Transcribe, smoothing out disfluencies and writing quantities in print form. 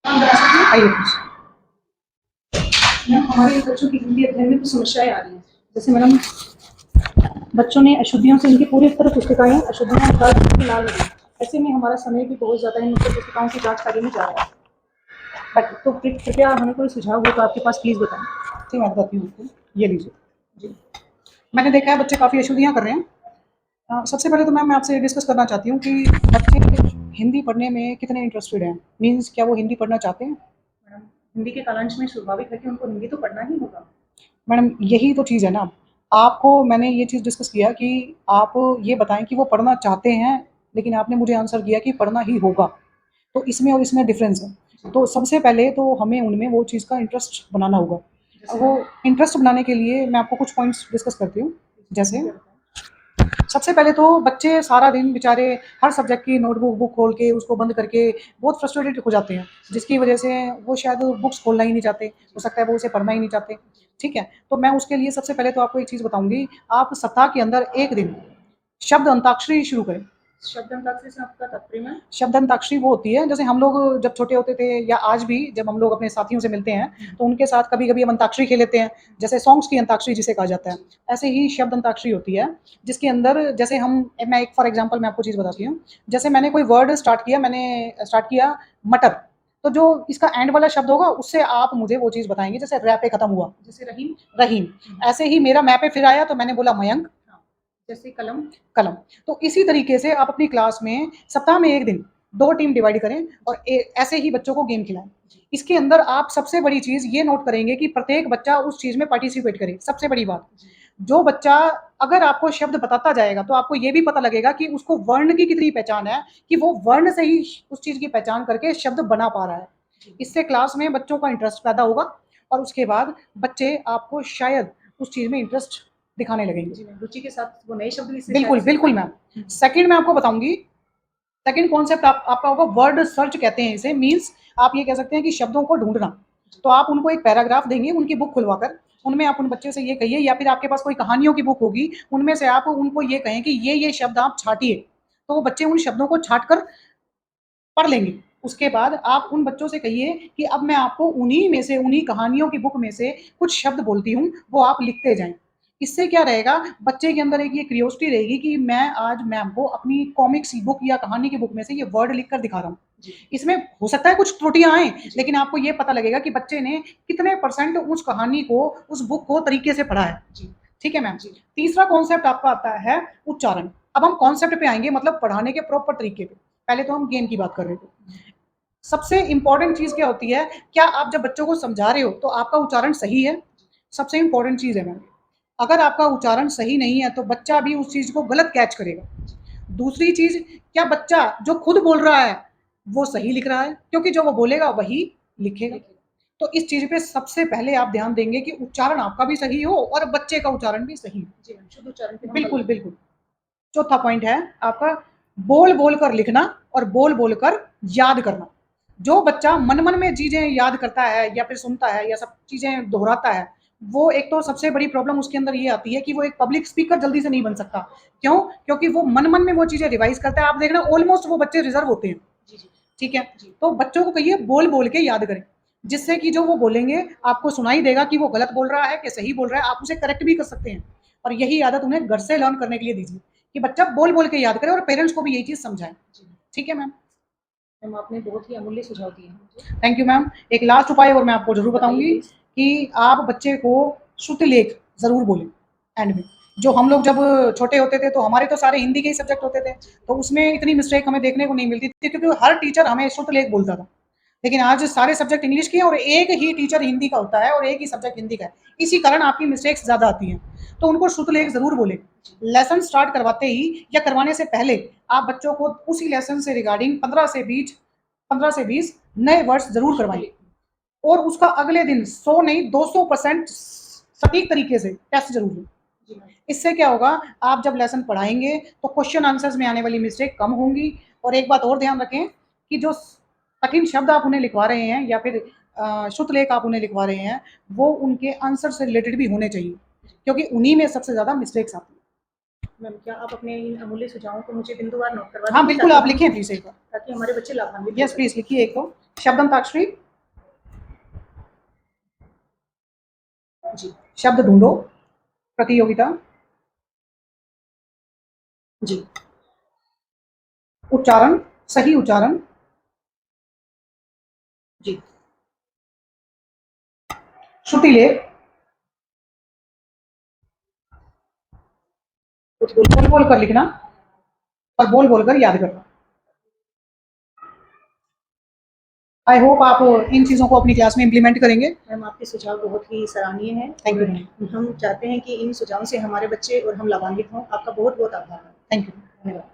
आइए मैम, हमारे बच्चों की हिंदी अध्ययन में कुछ समस्याएं आ रही हैं। जैसे मैडम, बच्चों ने अशुद्धियों से इनकी पूरी तरह पुस्तिकाएं अशुद्धियां निकाल के लाल हो गई। ऐसे में हमारा समय भी बहुत ज़्यादा इन पुस्तिकाओं की जांच कार्य में जा रहा है। तो कृपया हमें कोई सुझाव हो तो आपके पास प्लीज़ बताएं। जी मैं बताती हूँ आपको, ये लीजिए। जी, मैंने देखा है बच्चे काफ़ी अशुद्धियाँ कर रहे हैं। सबसे पहले तो मैम मैं आपसे डिस्कस करना चाहती हूँ कि बच्चे हिंदी पढ़ने में कितने इंटरेस्टेड हैं, मीन्स क्या वो हिंदी पढ़ना चाहते हैं? मैडम, हिंदी के कालांश में स्वाभाविक है कि उनको हिंदी तो पढ़ना ही होगा। मैडम, यही तो चीज़ है ना, आपको मैंने ये चीज़ डिस्कस किया कि आप ये बताएं कि वो पढ़ना चाहते हैं, लेकिन आपने मुझे आंसर दिया कि पढ़ना ही होगा। तो इसमें और इसमें डिफरेंस है। तो सबसे पहले तो हमें उनमें वो चीज़ का इंटरेस्ट बनाना होगा। वो इंटरेस्ट बनाने के लिए मैं आपको कुछ पॉइंट्स डिस्कस करती हूँ। जैसे सबसे पहले तो बच्चे सारा दिन बेचारे हर सब्जेक्ट की नोटबुक बुक खोल के उसको बंद करके बहुत फ्रस्ट्रेटेड हो जाते हैं, जिसकी वजह से वो शायद बुक्स खोलना ही नहीं चाहते, हो सकता है वो उसे पढ़ना ही नहीं चाहते। ठीक है, तो मैं उसके लिए सबसे पहले तो आपको एक चीज़ बताऊंगी। आप सप्ताह के अंदर एक दिन शब्द अंताक्षरी शुरू करें। शब्द अंताक्षरी से आपका तात्पर्य है? शब्द अंताक्षरी वो होती है, जैसे हम लोग जब छोटे होते थे या आज भी जब हम लोग अपने साथियों से मिलते हैं तो उनके साथ कभी कभी हम अंताक्षरी खेल लेते हैं, जैसे सॉन्ग्स की अंताक्षरी जिसे कहा जाता है। ऐसे ही शब्द अंताक्षरी होती है, जिसके अंदर जैसे मैं एक फॉर एग्जांपल मैं आपको चीज़ बताती हूँ। जैसे मैंने कोई वर्ड स्टार्ट किया मटर, तो जो इसका एंड वाला शब्द होगा उससे आप मुझे वो चीज़ बताएंगे। जैसे रै पे खत्म हुआ, जैसे रहीम, रहीम। ऐसे ही मेरा मैं पे फिर आया तो मैंने बोला मयंक, जैसे कलम, कलम। तो इसी तरीके से आप अपनी क्लास में सप्ताह में एक दिन 2 टीम डिवाइड करें और ऐसे ही बच्चों को गेम खिलाएं। इसके अंदर आप सबसे बड़ी चीज़ ये नोट करेंगे कि प्रत्येक बच्चा उस चीज़ में पार्टिसिपेट करे। सबसे बड़ी बात, जो बच्चा अगर आपको शब्द बताता जाएगा तो आपको ये भी पता लगेगा कि उसको वर्ण की कितनी पहचान है, कि वो वर्ण से ही उस चीज़ की पहचान करके शब्द बना पा रहा है। इससे क्लास में बच्चों का इंटरेस्ट पैदा होगा और उसके बाद बच्चे आपको शायद उस चीज़ में इंटरेस्ट दिखाने लगेंगे। रुचि के साथ वो नए शब्द भी बिल्कुल, बिल्कुल मैम। सेकंड मैं आपको बताऊँगी, सेकंड कॉन्सेप्ट आपका होगा वर्ड सर्च कहते हैं इसे, मीन्स आप ये कह सकते हैं कि शब्दों को ढूँढना। तो आप उनको एक पैराग्राफ देंगे उनकी बुक खुलवाकर, उनमें आप उन बच्चे से ये कहिए, या फिर आपके पास कोई कहानियों की बुक होगी, उनमें से आप उनको ये कहें कि ये शब्द आप छाँटिए। तो वो बच्चे उन शब्दों को छाँट कर पढ़ लेंगे। उसके बाद आप उन बच्चों से कहिए कि अब मैं आपको उन्हीं में से, उन्हीं कहानियों की बुक में से कुछ शब्द बोलती हूँ, वो आप लिखते जाएँ। इससे क्या रहेगा, बच्चे के अंदर एक ये क्यूरियोसिटी रहेगी कि मैं आज मैम को अपनी कॉमिक्स बुक या कहानी की बुक में से ये वर्ड लिख कर दिखा रहा हूँ। इसमें हो सकता है कुछ त्रुटियाँ आएँ, लेकिन आपको ये पता लगेगा कि बच्चे ने कितने परसेंट उस कहानी को, उस बुक को तरीके से पढ़ा है। ठीक है मैम। तीसरा कॉन्सेप्ट आपका आता है उच्चारण। अब हम कॉन्सेप्ट पे आएँगे, मतलब पढ़ाने के प्रॉपर तरीके पे। पहले तो हम गेम की बात कर रहे थे। सबसे इंपॉर्टेंट चीज़ क्या होती है, क्या आप जब बच्चों को समझा रहे हो तो आपका उच्चारण सही है? सबसे इंपॉर्टेंट चीज़ है मैम। अगर आपका उच्चारण सही नहीं है तो बच्चा भी उस चीज़ को गलत कैच करेगा। दूसरी चीज़, क्या बच्चा जो खुद बोल रहा है वो सही लिख रहा है? क्योंकि जो वो बोलेगा वही लिखेगा। तो इस चीज़ पे सबसे पहले आप ध्यान देंगे कि उच्चारण आपका भी सही हो और बच्चे का उच्चारण भी सही हो। शुद्ध उच्चारण पे बिल्कुल, बिल्कुल। चौथा पॉइंट है आपका बोल-बोल कर लिखना और बोल-बोल कर याद करना। जो बच्चा मन-मन में चीज़ें याद करता है या फिर सुनता है या सब चीज़ें दोहराता है, वो एक तो सबसे बड़ी प्रॉब्लम उसके अंदर ये आती है कि वो एक पब्लिक स्पीकर जल्दी से नहीं बन सकता। क्यों? क्योंकि वो मन-मन में वो चीज़ें रिवाइज़ करता है। आप देखना ऑलमोस्ट वो बच्चे रिज़र्व होते हैं। ठीक है? तो बच्चों को कहिए बोल-बोल के याद करें, जिससे कि जो वो बोलेंगे आपको सुनाई देगा कि वो गलत बोल रहा है कि सही बोल रहा है, आप उसे करेक्ट भी कर सकते हैं। और यही आदत उन्हें घर से लर्न करने के लिए दीजिए, कि बच्चा बोल-बोल के याद करे और पेरेंट्स को भी यही चीज़ समझाएँ। ठीक है मैम? मैम, आपने बहुत ही अमूल्य सुझाव दिए हैं मुझे। Thank you ma'am. एक लास्ट उपाय और मैं आपको ज़रूर बताऊँगी कि आप बच्चे को शुद्ध लेख ज़रूर बोलें एंड में। जो हम लोग जब छोटे होते थे तो हमारे तो सारे हिंदी के ही सब्जेक्ट होते थे, तो उसमें इतनी मिस्टेक हमें देखने को नहीं मिलती थी क्योंकि हर टीचर हमें शुद्ध लेख बोलता था। लेकिन आज सारे सब्जेक्ट इंग्लिश के हैं और एक ही टीचर हिंदी का होता है और एक ही सब्जेक्ट हिंदी का है। इसी कारण आपकी मिस्टेक्स ज़्यादा आती हैं। तो उनको शुद्ध लेख ज़रूर बोलें। लेसन स्टार्ट करवाते ही या करवाने से पहले आप बच्चों को उसी लेसन से रिगार्डिंग 15 से 20 नए वर्ड्स ज़रूर करवाएँ और उसका अगले दिन 100 नहीं 200% सटीक तरीके से टेस्ट ज़रूर लें। इससे क्या होगा, आप जब लेसन पढ़ाएँगे तो क्वेश्चन आंसर्स में आने वाली मिस्टेक कम होंगी। और एक बात और ध्यान रखें कि जो कठिन शब्द आप उन्हें लिखवा रहे हैं या फिर शुद्ध लेख आप उन्हें लिखवा रहे हैं, वो उनके आंसर से रिलेटेड भी होने चाहिए, क्योंकि उन्हीं में सबसे ज़्यादा मिस्टेक्स आती हैं। मैम, क्या आप अपने इन अमूल्य सुझावों को मुझे बिंदुवार नोट करवा देंगे? हाँ, बिल्कुल आप लिखें प्लीज़ एक बार, ताकि हमारे बच्चे लाभान्वित हो। यस प्लीज़ लिखिए एक तो। शब्द अंताक्षरी जी। शब्द ढूंढो प्रतियोगिता जी। उच्चारण सही उच्चारण जी। श्रुति लेख बोल बोल कर लिखना और बोल बोल कर याद करना। आई होप आप इन चीज़ों को अपनी क्लास में इम्प्लीमेंट करेंगे। मैम आपके सुझाव बहुत ही सराहनीय हैं। Thank you ma'am. हम चाहते हैं कि इन सुझावों से हमारे बच्चे और हम लाभान्वित हों। आपका बहुत बहुत आभार। Thank you. धन्यवाद।